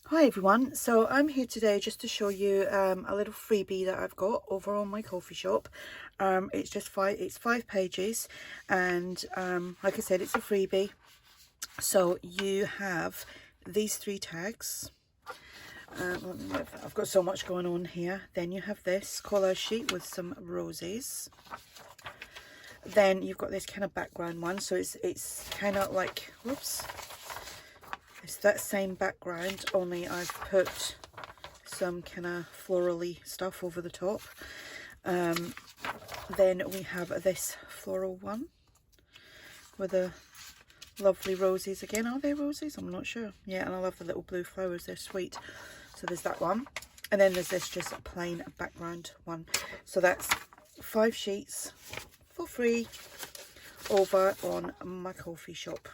Hi everyone, so I'm here today just to show you a little freebie that I've got over on my coffee shop. It's 5 pages, and like I said, it's a freebie. So you have these 3 tags. I've got so much going on here. Then you have this collage sheet with some roses. Then you've got this kind of background one, so it's kind of like, whoops, it's that same background, only I've put some kind of florally stuff over the top. Then we have this floral one with the lovely roses again. Are they roses? I'm not sure. Yeah, and I love the little blue flowers, they're sweet. So there's that one, and then there's this just plain background one. So that's 5 sheets for free over on my coffee shop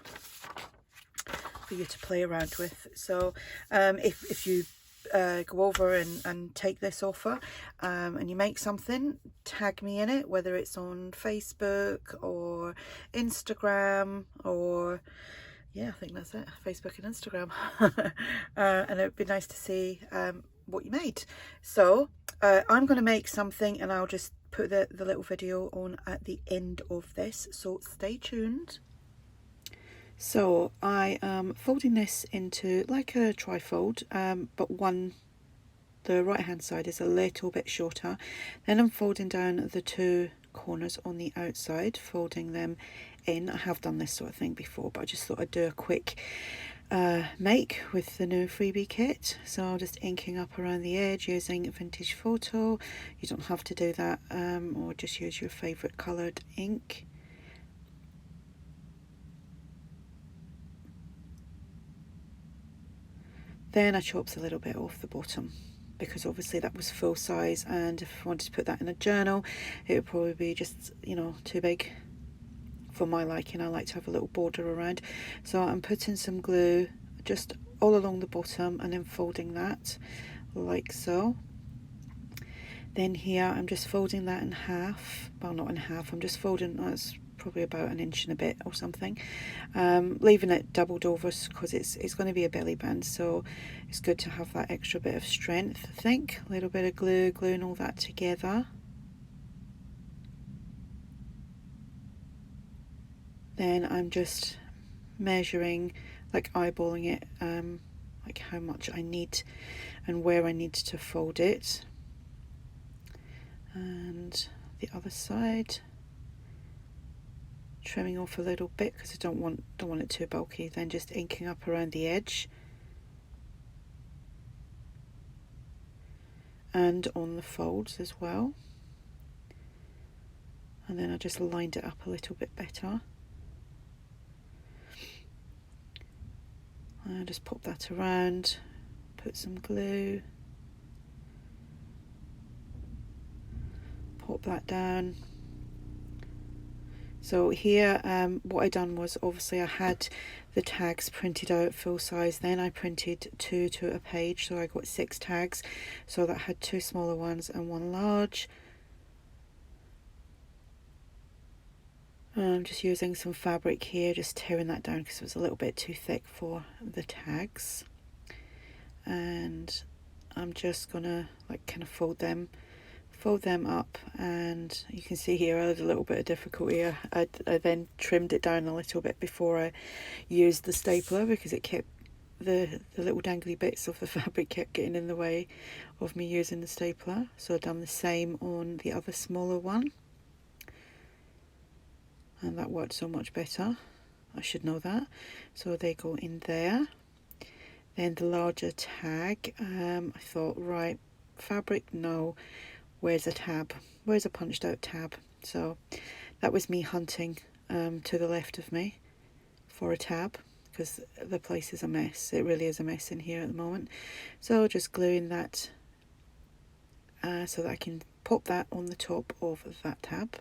for you to play around with. So if you go over and take this offer and you make something, tag me in it, whether it's on Facebook or Instagram, or yeah, I think that's it, Facebook and Instagram. And it would be nice to see what you made. So I'm going to make something, and I'll just put the little video on at the end of this, so stay tuned. So I am folding this into like a trifold, but the right hand side is a little bit shorter. Then I'm folding down the 2 corners on the outside, folding them in. I have done this sort of thing before, but I just thought I'd do a quick make with the new freebie kit. So I'm just inking up around the edge using Vintage Photo. You don't have to do that, or just use your favourite coloured ink. Then I chopped a little bit off the bottom, because obviously that was full size, and if I wanted to put that in a journal, it would probably be just, you know, too big for my liking. I like to have a little border around. So I'm putting some glue just all along the bottom and then folding that like so. Then here I'm just folding that in half. Well, not in half, I'm just folding, that's probably about 1 inch and a bit or something, leaving it doubled over because it's going to be a belly band, so it's good to have that extra bit of strength. I think a little bit of gluing all that together. Then I'm just measuring, like eyeballing it, like how much I need and where I need to fold it. And the other side, trimming off a little bit because I don't want it too bulky. Then just inking up around the edge and on the folds as well. And then I just lined it up a little bit better. I just pop that around, put some glue, pop that down. So here what I done was, obviously I had the tags printed out full size, then I printed 2 to a page, so I got 6 tags. So that had 2 smaller ones and 1 large. I'm just using some fabric here, just tearing that down because it was a little bit too thick for the tags. And I'm just gonna like kind of fold them up, and you can see here I had a little bit of difficulty. I then trimmed it down a little bit before I used the stapler, because it kept the little dangly bits of the fabric kept getting in the way of me using the stapler. So I've done the same on the other smaller one, and that worked so much better. I should know that. So they go in there. Then the larger tag, I thought, right, fabric, no, where's a tab? Where's a punched out tab? So that was me hunting to the left of me for a tab, because the place is a mess. It really is a mess in here at the moment. So just gluing that so that I can pop that on the top of that tab.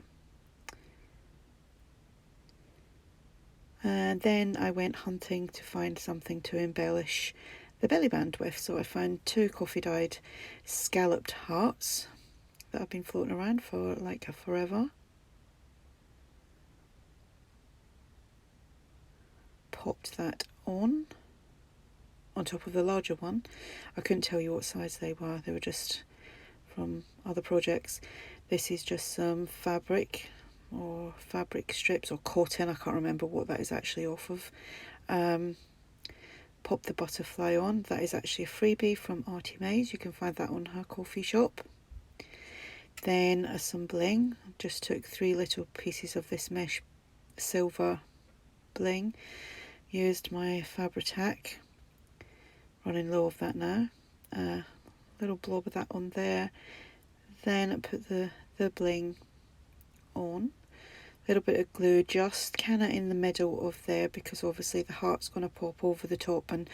And then I went hunting to find something to embellish the belly band with. So I found 2 coffee dyed scalloped hearts that I've been floating around for like forever. Popped that on. on top of the larger one. I couldn't tell you what size they were just from other projects. This is just some fabric or fabric strips or cotton, I can't remember what that is actually off of. Pop the butterfly on. That is actually a freebie from ARTYmaze. You can find that on her coffee shop. Then some bling. Just took 3 little pieces of this mesh silver bling. Used my Fabri-Tac. Running low of that now. Little blob of that on there. Then put the bling on. A little bit of glue just kind of in the middle of there, because obviously the heart's going to pop over the top and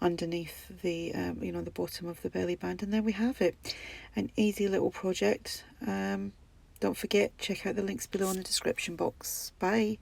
underneath the you know, the bottom of the belly band. And there we have it, an easy little project. Don't forget, check out the links below in the description box. Bye.